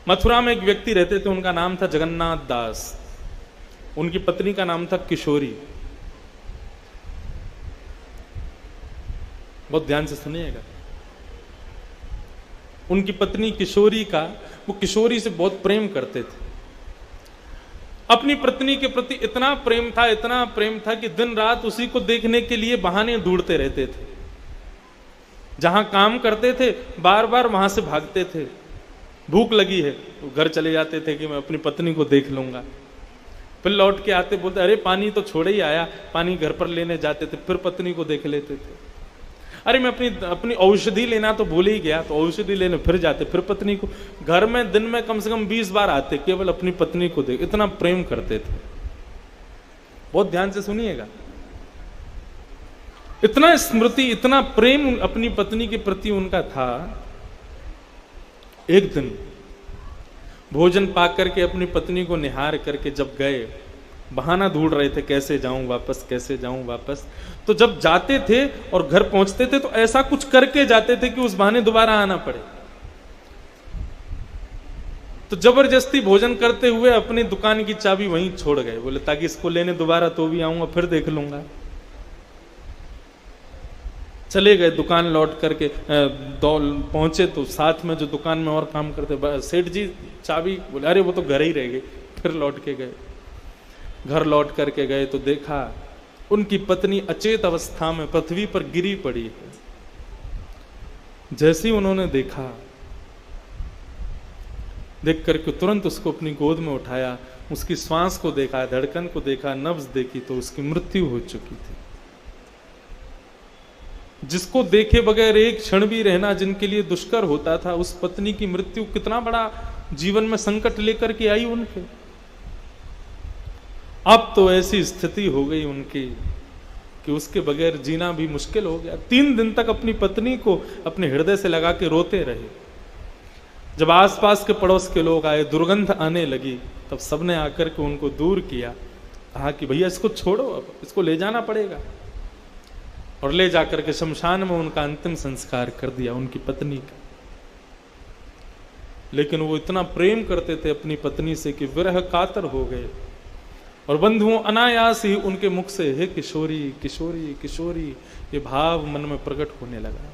मथुरा में एक व्यक्ति रहते थे, उनका नाम था जगन्नाथ दास। उनकी पत्नी का नाम था किशोरी। बहुत ध्यान से सुनिएगा। उनकी पत्नी किशोरी का, वो किशोरी से बहुत प्रेम करते थे। अपनी पत्नी के प्रति इतना प्रेम था, इतना प्रेम था कि दिन रात उसी को देखने के लिए बहाने ढूंढते रहते थे। जहां काम करते थे बार बार वहां से भागते थे। भूख लगी है तो घर चले जाते थे कि मैं अपनी पत्नी को देख लूंगा। फिर लौट के आते, बोलते अरे पानी तो छोड़े ही आया, पानी घर पर लेने जाते थे, फिर पत्नी को देख लेते थे। अरे मैं अपनी औषधि लेना तो भूल ही गया, तो औषधि लेने फिर जाते, फिर पत्नी को। घर में दिन में कम से कम 20 बार आते, केवल अपनी पत्नी को देख। इतना प्रेम करते थे। बहुत ध्यान से सुनिएगा। इतना स्मृति, इतना प्रेम अपनी पत्नी के प्रति उनका था। एक दिन भोजन पाकर के अपनी पत्नी को निहार करके जब गए, बहाना ढूंढ रहे थे कैसे जाऊं वापस, कैसे जाऊं वापस। तो जब जाते थे और घर पहुंचते थे तो ऐसा कुछ करके जाते थे कि उस बहाने दोबारा आना पड़े। तो जबरदस्ती भोजन करते हुए अपनी दुकान की चाबी वहीं छोड़ गए। बोले ताकि इसको लेने दोबारा तो भी आऊंगा, फिर देख लूंगा। चले गए दुकान, लौट करके पहुंचे तो साथ में जो दुकान में और काम करते सेठ जी चाबी, बोले अरे वो तो घर ही रह गई। फिर लौट के गए। घर लौट करके गए तो देखा उनकी पत्नी अचेत अवस्था में पृथ्वी पर गिरी पड़ी है। जैसे ही उन्होंने देखा, देख करके तुरंत उसको अपनी गोद में उठाया, उसकी श्वास को देखा, धड़कन को देखा, नब्ज देखी तो उसकी मृत्यु हो चुकी थी। जिसको देखे बगैर एक क्षण भी रहना जिनके लिए दुष्कर होता था, उस पत्नी की मृत्यु कितना बड़ा जीवन में संकट लेकर के आई उनके। अब तो ऐसी स्थिति हो गई उनकी कि उसके बगैर जीना भी मुश्किल हो गया। 3 दिन तक अपनी पत्नी को अपने हृदय से लगा के रोते रहे। जब आसपास के पड़ोस के लोग आए, दुर्गंध आने लगी, तब सबने आकर के उनको दूर किया। कहा कि भैया इसको छोड़ो, अब इसको ले जाना पड़ेगा। और ले जाकर के शमशान में उनका अंतिम संस्कार कर दिया उनकी पत्नी का। लेकिन वो इतना प्रेम करते थे अपनी पत्नी से कि विरह कातर हो गए। और बंधुओं अनायास ही उनके मुख से हे किशोरी किशोरी किशोरी ये भाव मन में प्रकट होने लगा।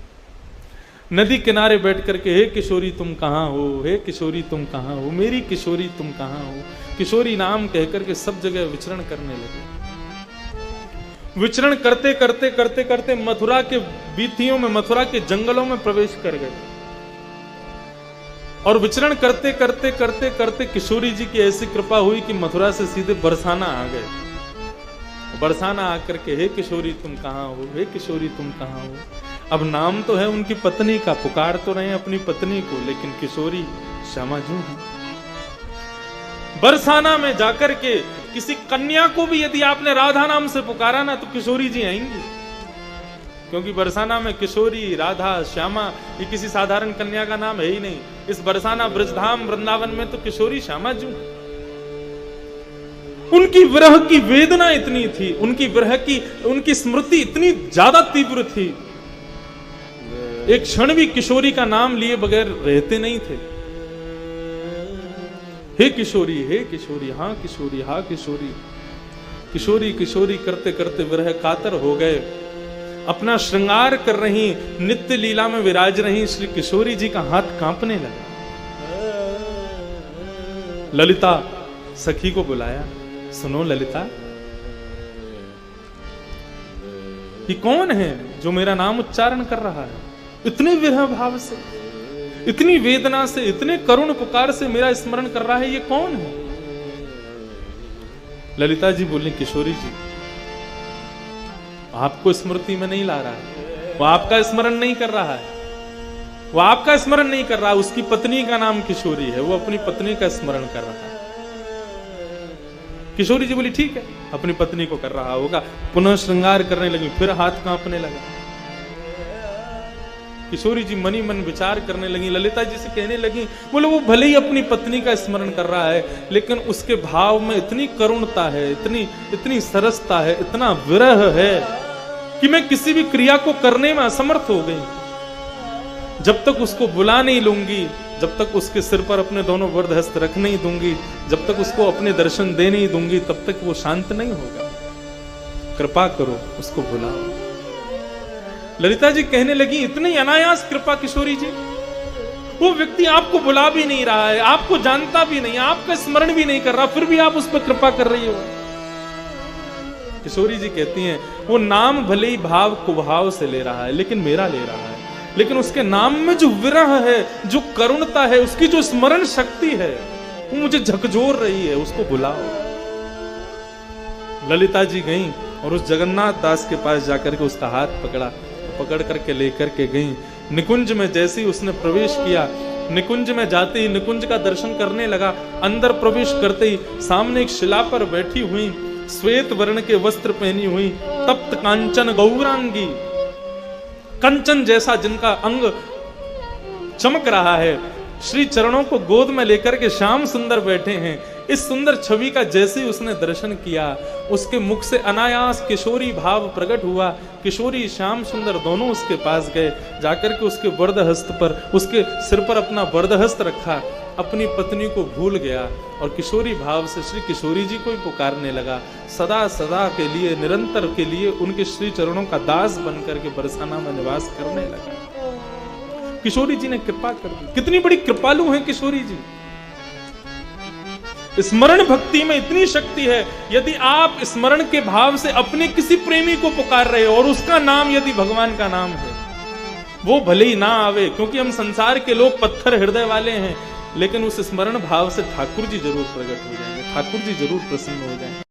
नदी किनारे बैठ करके हे किशोरी तुम कहाँ हो, हे किशोरी तुम कहाँ हो, मेरी किशोरी तुम कहाँ हो, किशोरी नाम कहकर के सब जगह विचरण करने लगे। विचरण करते करते करते करते मथुरा के बीथियों में, मथुरा के जंगलों में प्रवेश कर गए। और विचरण करते करते करते करते किशोरी जी की ऐसी कृपा हुई कि मथुरा से सीधे बरसाना आ गए। बरसाना आकर के हे किशोरी तुम कहाँ हो, हे किशोरी तुम कहाँ हो। अब नाम तो है उनकी पत्नी का, पुकार तो रहे अपनी पत्नी को, लेकिन किशोरी श्यामा जू है। बरसाना में जाकर के किसी कन्या को भी यदि आपने राधा नाम से पुकारा ना तो किशोरी जी आएंगी। क्योंकि बरसाना में किशोरी, राधा, श्यामा ये किसी साधारण कन्या का नाम है ही नहीं। इस बरसाना ब्रजधाम वृंदावन में तो किशोरी श्यामा जू। उनकी विरह की वेदना इतनी थी, उनकी विरह की, उनकी स्मृति इतनी ज्यादा तीव्र थी, एक क्षण भी किशोरी का नाम लिए बगैर रहते नहीं थे। हे किशोरी, हाँ किशोरी, हाँ किशोरी। किशोरी किशोरी करते करते विरह कातर हो गए। अपना श्रृंगार कर रही, नित्य लीला में विराज रही श्री किशोरी जी का हाथ कांपने लगा। ललिता सखी को बुलाया, सुनो ललिता, ये कौन है जो मेरा नाम उच्चारण कर रहा है? इतने विरह भाव से, इतनी वेदना से, इतने करुण पुकार से मेरा स्मरण कर रहा है, ये कौन है? ललिता जी बोली किशोरी जी, आपको स्मृति में नहीं ला रहा है, वो आपका स्मरण नहीं कर रहा है, वो आपका स्मरण नहीं कर रहा, उसकी पत्नी का नाम किशोरी है, वो अपनी पत्नी का स्मरण कर रहा है। किशोरी जी बोली ठीक है, अपनी पत्नी को कर रहा होगा। पुनः श्रृंगार करने लगी, फिर हाथ कांपने लगा। किशोरी जी मनी मन विचार करने लगी, ललिता जी से कहने लगी, बोले वो भले ही अपनी पत्नी का स्मरण कर रहा है, लेकिन उसके भाव में इतनी करुणता है, इतनी सरसता है, इतना विरह है कि मैं किसी भी क्रिया को करने में असमर्थ हो गई। जब तक उसको बुला नहीं लूंगी, जब तक उसके सिर पर अपने दोनों वरद हस्त रख नहीं दूंगी, जब तक उसको अपने दर्शन दे नहीं दूंगी, तब तक वो शांत नहीं होगा। कृपा करो, उसको बुलाओ। ललिता जी कहने लगी, इतनी अनायास कृपा किशोरी जी, वो व्यक्ति आपको बुला भी नहीं रहा है, आपको जानता भी नहीं, आपका स्मरण भी नहीं कर रहा, फिर भी आप उस पर कृपा कर रही हो। किशोरी जी कहती हैं, वो नाम भले ही भाव कुभाव से ले रहा है, लेकिन मेरा ले रहा है। लेकिन उसके नाम में जो विरह है, जो करुणता है, उसकी जो स्मरण शक्ति है, वो मुझे झकझोर रही है, उसको बुलाओ। ललिता जी गईं और उस जगन्नाथ दास के पास जाकर के उसका हाथ पकड़ा, पकड़ करके लेकर के गईं। निकुंज में जैसे ही उसने प्रवेश किया, निकुंज में जाते ही निकुंज का दर्शन करने लगा। अंदर प्रवेश करते ही सामने एक शिला पर बैठी हुई, श्वेत वर्ण के वस्त्र पहनी हुई, तप्त कांचन गौरांगी, कंचन जैसा जिनका अंग चमक रहा है, श्री चरणों को गोद में लेकर के श्याम सुंदर बैठे हैं। इस सुंदर छवि का जैसे ही उसने दर्शन किया, उसके मुख से अनायास किशोरी भाव प्रकट हुआ। किशोरी श्याम सुंदर दोनों उसके पास गए, जाकर के उसके वरद हस्त पर, उसके सिर पर अपना वरद हस्त रखा, अपनी पत्नी को भूल गया और किशोरी भाव से श्री किशोरी जी को ही पुकारने लगा। सदा सदा के लिए, निरंतर के लिए उनके श्री चरणों का दास बनकर के बरसाना में निवास करने लगा। किशोरी जी ने कृपा कर दी। कितनी बड़ी कृपालु हैं किशोरी जी। स्मरण भक्ति में इतनी शक्ति है, यदि आप स्मरण के भाव से अपने किसी प्रेमी को पुकार रहे हो और उसका नाम यदि भगवान का नाम है, वो भले ही ना आवे, क्योंकि हम संसार के लोग पत्थर हृदय वाले हैं, लेकिन उस स्मरण भाव से ठाकुर जी जरूर प्रकट हो जाएंगे, ठाकुर जी जरूर प्रसन्न हो जाएंगे।